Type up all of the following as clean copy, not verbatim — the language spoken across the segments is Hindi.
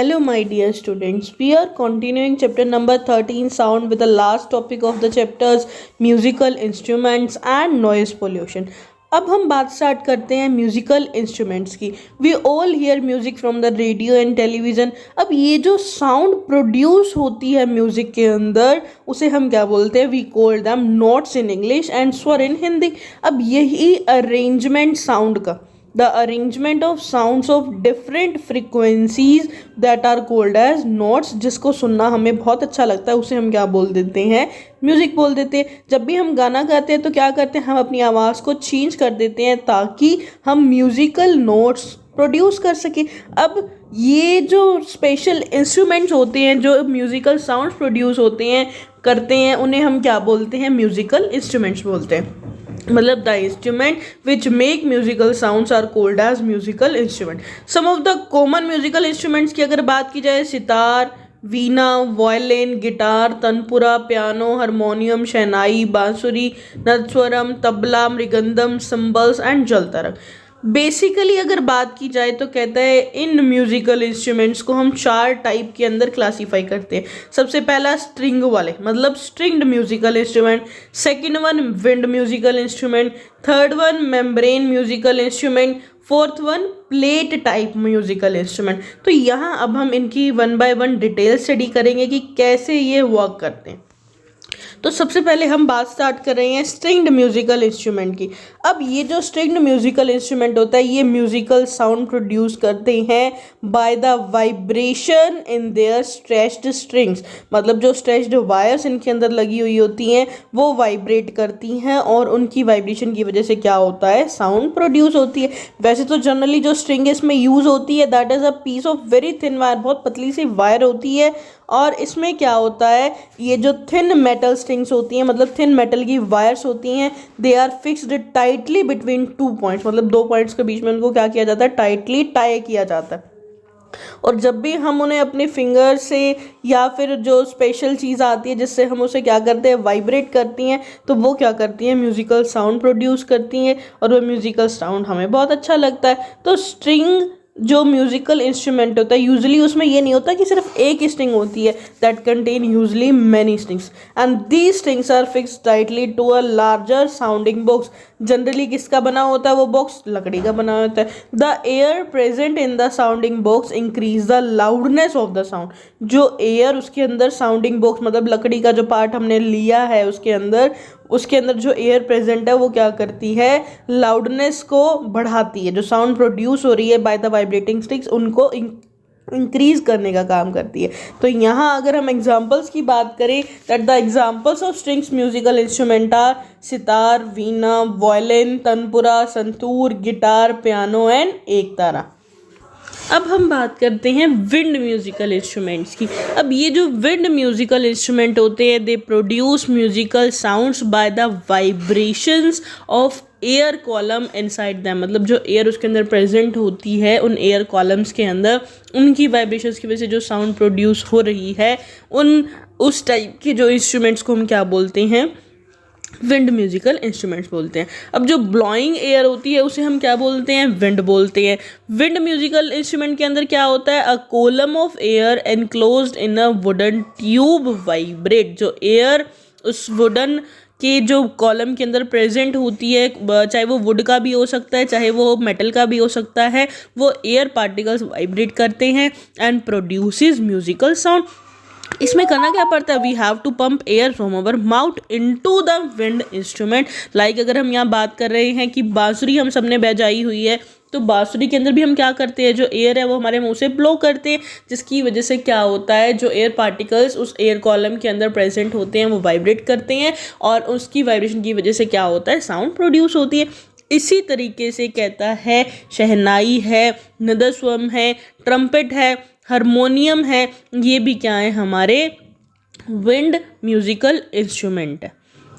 Hello, my dear students. We are continuing chapter number 13 sound with the last topic of the chapters musical instruments and noise pollution. अब हम बात स्टार्ट करते हैं म्यूजिकल इंस्ट्रूमेंट्स की. We all hear music from the radio and television. अब ये जो साउंड प्रोड्यूस होती है म्यूजिक के अंदर उसे हम क्या बोलते हैं? We call them notes in English and swar in Hindi. अब यही अरेंजमेंट साउंड का, the arrangement of sounds of different frequencies that are called as notes, जिसको सुनना हमें बहुत अच्छा लगता है उसे हम क्या बोल देते हैं? म्यूज़िक बोल देते हैं. जब भी हम गाना गाते हैं तो क्या करते हैं? हम अपनी आवाज़ को चेंज कर देते हैं ताकि हम म्यूज़िकल नोट्स प्रोड्यूस कर सकें. अब ये जो स्पेशल इंस्ट्रूमेंट्स होते हैं जो म्यूज़िकल साउंड्स प्रोड्यूस होते हैं करते हैं उन्हें हम क्या बोलते हैं? म्यूज़िकल इंस्ट्रूमेंट्स बोलते हैं. मतलब the instrument which make musical sounds are called as musical instrument. Some of the common musical instruments की अगर बात की जाए, sitar, veena, violin, guitar, tanpura, piano, harmonium, shehnai, bansuri, nadaswaram, tabla, mridangam, cymbals and jaltarang. Basically अगर बात की जाए तो कहता है इन म्यूजिकल इंस्ट्रूमेंट्स को हम 4 टाइप के अंदर क्लासीफाई करते हैं. सबसे पहला स्ट्रिंग वाले, मतलब stringed musical instrument. Second one wind musical instrument. Third one membrane musical instrument. Fourth one plate type musical instrument. तो यहाँ अब हम इनकी 1 बाय 1 डिटेल स्टडी करेंगे कि कैसे ये वर्क करते हैं. तो सबसे पहले हम बात स्टार्ट कर रहे हैं स्ट्रिंग्ड म्यूजिकल इंस्ट्रूमेंट की. अब ये जो स्ट्रिंग्ड म्यूजिकल इंस्ट्रूमेंट होता है ये म्यूजिकल साउंड प्रोड्यूस करते हैं by the vibration in their stretched strings. मतलब जो स्ट्रेच्ड वायर्स इनके अंदर लगी हुई होती हैं वो वाइब्रेट करती हैं और उनकी वाइब्रेशन की वजह से क्या होता है? साउंड प्रोड्यूस होती है. वैसे तो जनरली जो स्ट्रिंग इसमें यूज़ होती है that is a piece of very thin wire, बहुत पतली सी वायर होती है. और इसमें क्या होता है? ये जो थिन मेटल स्ट्रिंग्स होती हैं, मतलब थिन मेटल की वायर्स होती हैं, they are fixed tightly between 2 points. मतलब 2 पॉइंट्स के बीच में उनको क्या किया जाता है? टाइटली टाई किया जाता है. और जब भी हम उन्हें अपने फिंगर से या फिर जो स्पेशल चीज़ आती है जिससे हम उसे क्या करते हैं? वाइब्रेट करती हैं, तो वो क्या करती हैं? म्यूज़िकल साउंड प्रोड्यूस करती हैं और वो म्यूज़िकल साउंड हमें बहुत अच्छा लगता है. तो स्ट्रिंग जो म्यूजिकल इंस्ट्रूमेंट होता है यूजुअली उसमें ये नहीं होता कि सिर्फ एक स्ट्रिंग होती है. That contain usually many strings and these strings are fixed tightly to a larger sounding box. Generally किसका बना होता है वो बॉक्स? लकड़ी का बना होता है. The air present in the sounding box increase the loudness of the sound. जो एयर उसके अंदर साउंडिंग बॉक्स मतलब लकड़ी का जो पार्ट हमने लिया है उसके अंदर जो एयर प्रेजेंट है वो क्या करती है? लाउडनेस को बढ़ाती है. जो साउंड प्रोड्यूस हो रही है बाय द वाइब्रेटिंग स्ट्रिंग्स उनको इंक्रीज करने का काम करती है. तो यहाँ अगर हम एग्जांपल्स की बात करें that the examples of strings musical instrument are sitar, veena, violin, tanpura, santoor, guitar, piano and ektara. अब हम बात करते हैं विंड म्यूजिकल इंस्ट्रूमेंट्स की. अब ये जो विंड म्यूजिकल इंस्ट्रूमेंट होते हैं they produce musical sounds by the vibrations of air column inside them. मतलब जो एयर उसके अंदर प्रेजेंट होती है उन एयर कॉलम्स के अंदर उनकी वाइब्रेशंस की वजह से जो साउंड प्रोड्यूस हो रही है उस टाइप के जो इंस्ट्रूमेंट्स को हम क्या बोलते हैं? विंड म्यूजिकल इंस्ट्रूमेंट्स बोलते हैं. अब जो ब्लोइंग एयर होती है उसे हम क्या बोलते हैं? विंड बोलते हैं. विंड म्यूजिकल इंस्ट्रूमेंट के अंदर क्या होता है? A column of air enclosed in a wooden tube vibrate. जो एयर उस वुडन के जो कॉलम के अंदर प्रेजेंट होती है, चाहे वो वुड का भी हो सकता है चाहे वो मेटल का भी हो सकता है, वो एयर पार्टिकल्स वाइब्रेट करते हैं एंड प्रोड्यूसेस म्यूजिकल साउंड. इसमें करना क्या पड़ता है? We have to pump air from our mouth into the wind instrument. Like अगर हम यहाँ बात कर रहे हैं कि बांसुरी हम सबने बजाई हुई है तो बांसुरी के अंदर भी हम क्या करते हैं? जो एयर है वो हमारे मुंह से ब्लो करते हैं जिसकी वजह से क्या होता है? जो एयर पार्टिकल्स उस एयर कॉलम के अंदर प्रेजेंट होते हैं वो वाइब्रेट करते हैं और उसकी वाइब्रेशन की वजह से क्या होता है? साउंड प्रोड्यूस होती है. इसी तरीके से कहता है शहनाई है, नदस्वरम है, ट्रम्पेट है, हारमोनियम है, ये भी क्या है? हमारे विंड म्यूजिकल इंस्ट्रूमेंट है.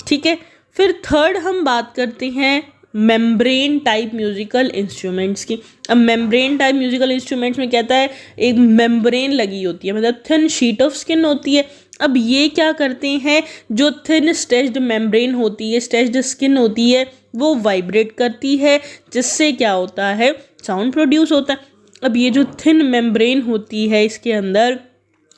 ठीक है. फिर थर्ड हम बात करते हैं मेम्ब्रेन टाइप म्यूजिकल इंस्ट्रूमेंट्स की. अब मेम्ब्रेन टाइप म्यूजिकल इंस्ट्रूमेंट्स में कहता है एक मेम्ब्रेन लगी होती है, मतलब थिन शीट ऑफ स्किन होती है. अब ये क्या करते हैं? जो थिन स्ट्रेच्ड मेम्ब्रेन होती है, स्ट्रेच्ड स्किन होती है, वो वाइब्रेट करती है जिससे क्या होता है? साउंड प्रोड्यूस होता है. अब ये जो थिन मेम्ब्रेन होती है इसके अंदर,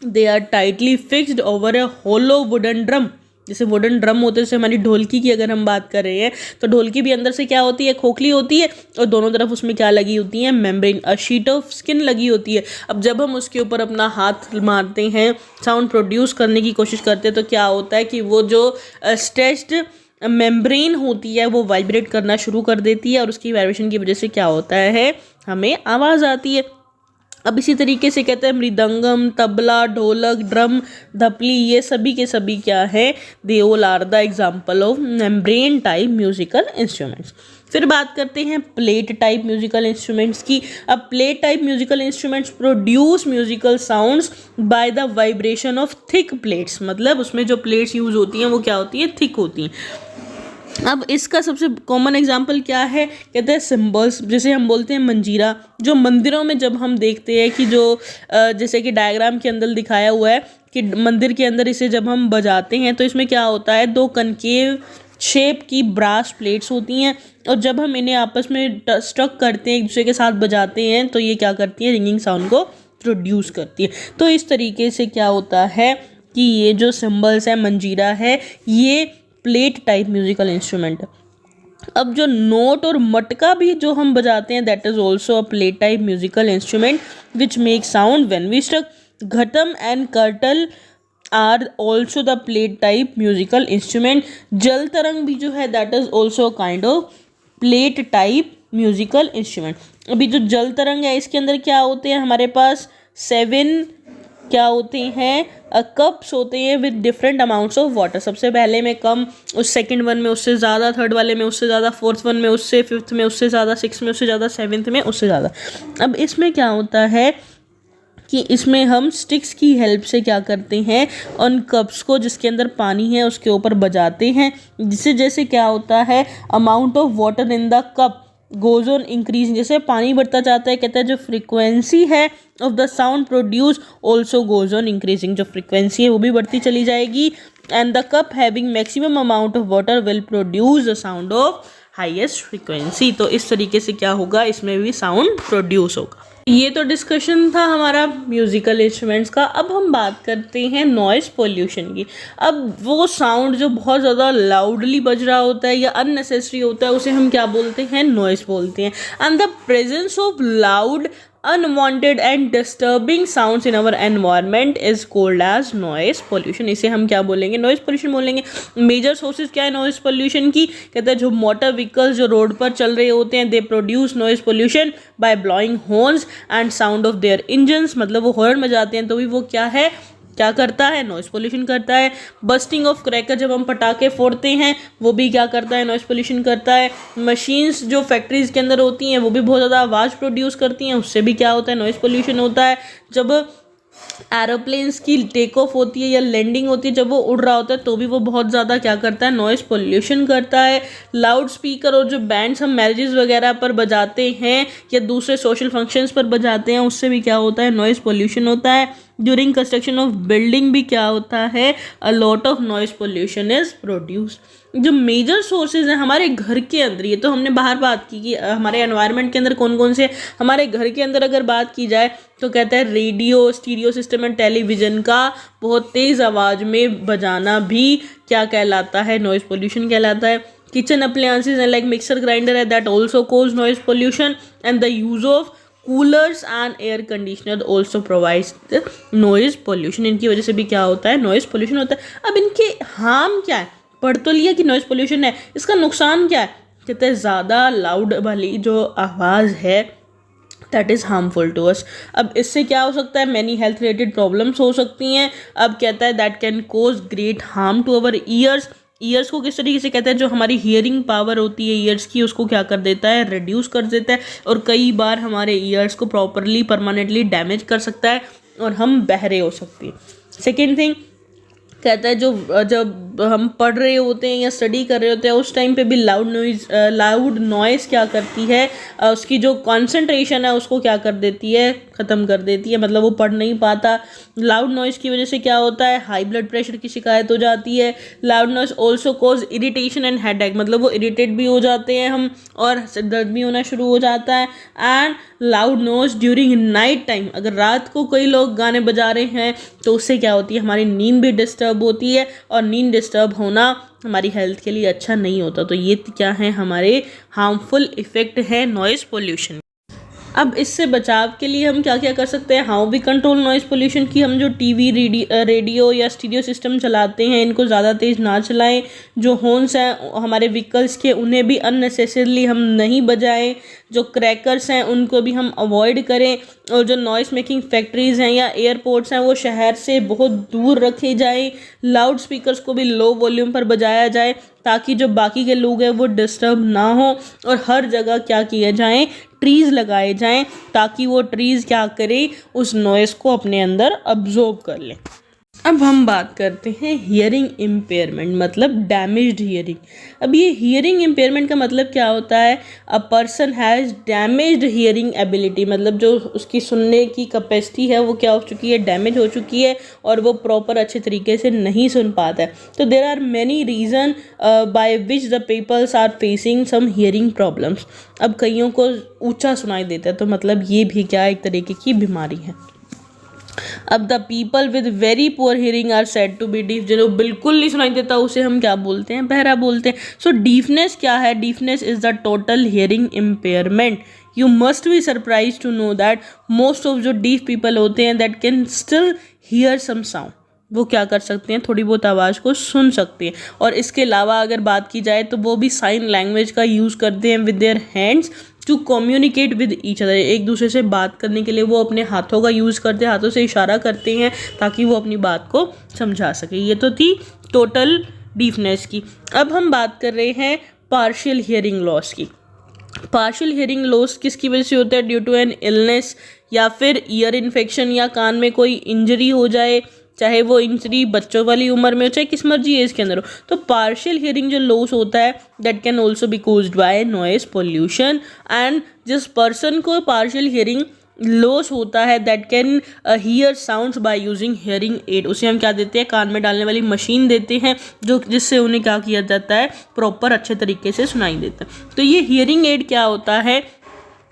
they are tightly fixed over a hollow wooden drum. जैसे वुडन ड्रम होते हैं, जैसे हमारी ढोलकी की अगर हम बात कर रहे हैं तो ढोलकी भी अंदर से क्या होती है, खोखली होती है, और दोनों तरफ उसमें क्या लगी होती है, membrane, a sheet of skin लगी होती है। अब जब हम उसके ऊपर अपना हाथ मारते हैं, साउंड प्रोड्यूस करने की कोशिश करते हैं, तो क्या होता है कि वो जो स्ट्रेच्ड मेम्ब्रेन होती है वो वाइब्रेट करना शुरू कर देती है, और उसकी वाइब्रेशन की वजह से क्या होता है, हमें आवाज़ आती है। अब इसी तरीके से कहते हैं मृदंगम, तबला, ढोलक, ड्रम, धपली, ये सभी के सभी क्या है, they all are the example of membrane type musical instruments. फिर बात करते हैं प्लेट टाइप म्यूजिकल इंस्ट्रूमेंट्स की। अब plate type musical instruments produce musical sounds by the vibration of thick plates, मतलब उसमें जो प्लेट्स यूज होती हैं वो क्या होती हैं, थिक होती हैं। अब इसका सबसे कॉमन एग्जाम्पल क्या है, कहते हैं सिम्बल्स। जैसे हम बोलते हैं मंजीरा, जो मंदिरों में जब हम देखते हैं कि जो जैसे कि डायग्राम के अंदर दिखाया हुआ है कि मंदिर के अंदर इसे जब हम बजाते हैं तो इसमें क्या होता है, दो कनकेव शेप की ब्रास प्लेट्स होती हैं, और जब हम इन्हें आपस में स्ट्रक करते हैं, एक दूसरे के साथ बजाते हैं, तो ये क्या करती है, रिंगिंग साउंड को प्रोड्यूस करती है। तो इस तरीके से क्या होता है कि ये जो सिम्बल्स है, मंजीरा है, ये प्लेट टाइप म्यूजिकल इंस्ट्रूमेंट है। अब जो नोट और मटका भी जो हम बजाते हैं, that is also a plate type musical instrument which make sound when we struck. Ghatam and kartal are also the plate type musical instrument. जल तरंग भी जो है that is also kind of plate type musical instrument. अभी जो जल तरंग है इसके अंदर क्या होते हैं, हमारे पास 7 क्या होते हैं, कप्स होते हैं with different amounts of water. सबसे पहले में कम, उस सेकंड वन में उससे ज़्यादा, थर्ड वाले में उससे ज़्यादा, फोर्थ वन में उससे, फिफ्थ में उससे ज़्यादा, सिक्स में उससे ज़्यादा, सेवन्थ में उससे ज़्यादा। अब इसमें क्या होता है कि इसमें हम स्टिक्स की हेल्प से क्या करते हैं, उन कप्स को जिसके अंदर पानी है उसके ऊपर बजाते हैं, जिससे जैसे क्या होता है, amount of water in the cup goes on increase. जैसे पानी बढ़ता जाता है, कहता है जो फ्रीक्वेंसी है of the sound produce also goes on increasing. जो फ्रीक्वेंसी है वो भी बढ़ती चली जाएगी, and the cup having maximum amount of water will produce the sound of highest frequency. तो इस तरीके से क्या होगा, इसमें भी साउंड प्रोड्यूस होगा। ये तो डिस्कशन था हमारा म्यूज़िकल इंस्ट्रूमेंट्स का। अब हम बात करते हैं नॉइज़ पोल्यूशन की। अब वो साउंड जो बहुत ज़्यादा लाउडली बज रहा होता है या अननेसेसरी होता है, उसे हम क्या बोलते हैं, नॉइज़ बोलते हैं। And the presence of loud unwanted and disturbing sounds in our environment is called as noise pollution. इसे हम क्या बोलेंगे, नॉइज पोल्यूशन बोलेंगे। मेजर सोर्सेज क्या है नॉइज पोल्यूशन की, कहते हैं जो मोटर व्हीकल्स जो रोड पर चल रहे होते हैं, they produce noise pollution by blowing horns and sound of their engines. मतलब वो हॉर्न बजाते हैं तो भी वो क्या है, क्या करता है, नॉइज़ पोल्यूशन करता है। बस्टिंग ऑफ क्रैकर, जब हम पटाखे फोड़ते हैं वो भी क्या करता है, नॉइज़ पोल्यूशन करता है। मशीन्स जो फैक्ट्रीज़ के अंदर होती हैं वो भी बहुत ज़्यादा आवाज़ प्रोड्यूस करती हैं, उससे भी क्या होता है, नॉइज़ पोल्यूशन होता है। जब एरोप्लेन्स की टेक ऑफ होती है या लैंडिंग होती है, जब वो उड़ रहा होता है तो भी वो बहुत ज़्यादा क्या करता है, नॉइज़ पोल्यूशन करता है। लाउड स्पीकर और जो बैंड्स हम मैरिजेस वगैरह पर बजाते हैं या दूसरे सोशल फंक्शंस पर बजाते हैं, उससे भी क्या होता है, नॉइज़ पोल्यूशन होता है। ड्यूरिंग कंस्ट्रक्शन ऑफ बिल्डिंग भी क्या होता है, a lot of noise pollution is produce. जो मेजर सोर्सेज हैं हमारे घर के अंदर, ये तो हमने बाहर बात की कि हमारे एनवायरनमेंट के अंदर कौन कौन से, हमारे घर के अंदर अगर बात की जाए तो कहता है radio, stereo system and television का बहुत तेज़ आवाज़ में बजाना भी क्या कहलाता है, नॉइज़ पोल्यूशन कहलाता है। Kitchen appliances like mixer grinder है, that also cause noise pollution, and the use of coolers and air conditioner also provides noise pollution. इनकी वजह से भी क्या होता है, नॉइज़ पोल्यूशन होता है। अब इनके हार्म क्या है, पढ़ तो लिया कि नॉइज़ पोल्यूशन है, इसका नुकसान क्या है, कहते हैं ज़्यादा लाउड वाली जो आवाज़ है that is harmful to us. अब इससे क्या हो सकता है, मैनी हेल्थ रिलेटेड प्रॉब्लम्स हो सकती हैं। अब कहता है that can cause great harm to our ears. Ears को किस तरीके से कहते हैं, जो हमारी हियरिंग पावर होती है ईयर्स की, उसको क्या कर देता है, रिड्यूस कर देता है, और कई बार हमारे ईयर्स को प्रॉपरली परमानेंटली डैमेज कर सकता है और हम बहरे हो सकते हैं। सेकेंड थिंग कहता है जो जब हम पढ़ रहे होते हैं या स्टडी कर रहे होते हैं उस टाइम पे भी लाउड नॉइज़ क्या करती है, उसकी जो कंसंट्रेशन है उसको क्या कर देती है, ख़त्म कर देती है, मतलब वो पढ़ नहीं पाता। लाउड नॉइज़ की वजह से क्या होता है, हाई ब्लड प्रेशर की शिकायत हो जाती है। Loud noise also cause irritation and headache, मतलब वो इरिटेट भी हो जाते हैं हम और सिर दर्द भी होना शुरू हो जाता है। And loud noise during night time, अगर रात को कई लोग गाने बजा रहे हैं तो उससे क्या होती है, हमारी नींद भी डिस्टर्ब होती है और नींद डिस्टर्ब होना हमारी हेल्थ के लिए अच्छा नहीं होता। तो ये क्या है, हमारे हार्मफुल इफ़ेक्ट है नॉइज़ पोल्यूशन। अब इससे बचाव के लिए हम क्या क्या कर सकते हैं, how we control noise pollution, की हम जो टीवी रेडियो या स्टीरियो सिस्टम चलाते हैं इनको ज़्यादा तेज़ ना चलाएं। जो हॉर्न्स हैं हमारे व्हीकल्स के उन्हें भी अननेसेसरली हम नहीं बजाएं। जो क्रैकर्स हैं उनको भी हम अवॉइड करें। और जो नॉइस मेकिंग फैक्ट्रीज़ हैं या एयरपोर्ट्स हैं वो शहर से बहुत दूर रखे जाएं। लाउड स्पीकर्स को भी लो वॉल्यूम पर बजाया जाए ताकि जो बाकी के लोग हैं वो डिस्टर्ब ना हो। और हर जगह क्या किए जाएं, ट्रीज़ लगाए जाएं ताकि वो ट्रीज़ क्या करें, उस नॉइज़ को अपने अंदर अब्जॉर्ब कर लें। अब हम बात करते हैं हियरिंग इम्पेयरमेंट, मतलब डैमेज्ड हियरिंग। अब ये हियरिंग इम्पेयरमेंट का मतलब क्या होता है, a person has damaged hearing ability, मतलब जो उसकी सुनने की कैपेसिटी है वो क्या हो चुकी है, डैमेज हो चुकी है और वो प्रॉपर अच्छे तरीके से नहीं सुन पाता है। तो there are many reason by which the peoples are facing some hearing problems. अब कईयों को ऊंचा सुनाई देता है तो मतलब ये भी क्या एक तरीके की बीमारी है। अब the people with very poor hearing are said to be deaf, जिन्हें बिल्कुल नहीं सुनाई देता उसे हम क्या बोलते हैं, बहरा बोलते हैं। सो डीफनेस क्या है, deafness is the total hearing impairment. You must be surprise to know that most of जो डीफ पीपल होते हैं that can still hear some sound, वो क्या कर सकते हैं, थोड़ी बहुत आवाज़ को सुन सकते हैं। और इसके अलावा अगर बात की जाए तो वो भी साइन लैंग्वेज का यूज़ करते हैं with their hands to communicate with each other, एक दूसरे से बात करने के लिए वो अपने हाथों का यूज़ करते हैं, हाथों से इशारा करते हैं ताकि वो अपनी बात को समझा सके। ये तो थी टोटल डीफनेस की। अब हम बात कर रहे हैं पार्शियल हियरिंग लॉस की। पार्शियल हियरिंग लॉस किसकी वजह से होता है, ड्यू टू एन इलनेस या फिर ईयर इन्फेक्शन या कान में कोई इंजरी हो जाए, चाहे वो इंजरी बच्चों वाली उम्र में हो चाहे किस मर्जी एज के अंदर हो। तो पार्शियल हियरिंग जो लॉस होता है that can also be caused by noise pollution. And जिस पर्सन को पार्शियल हियरिंग लॉस होता है that can hear sounds by using hearing aid, उसे हम क्या देते हैं, कान में डालने वाली मशीन देते हैं जो जिससे उन्हें क्या किया जाता है, प्रॉपर अच्छे तरीके से सुनाई देता है। तो ये हियरिंग एड क्या होता है,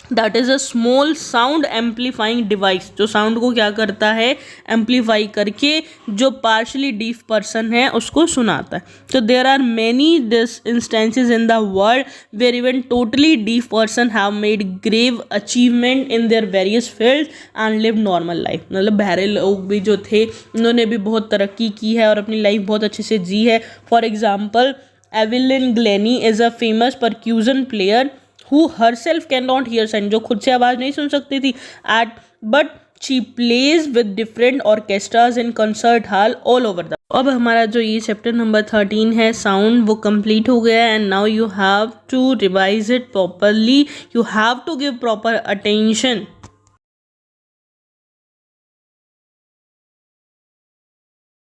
that is a small sound amplifying device, जो साउंड को क्या करता है, एम्पलीफाई करके जो पार्शली डीफ पर्सन है उसको सुनाता है। तो there are many this instances in the world where even totally deaf person have made grave achievement in their various field and live normal life, मतलब बहरे लोग भी जो थे उन्होंने भी बहुत तरक्की की है और अपनी लाइफ बहुत अच्छे से जी है। For example Evelyn Glenny is a famous percussion player who herself cannot hear sound, जो खुद से आवाज़ नहीं सुन सकती थी but she plays with different orchestras in concert hall all over the। अब हमारा जो ये चैप्टर नंबर 13 है साउंड वो कंप्लीट हो गया है and now you have to revise it properly, you have to give proper attention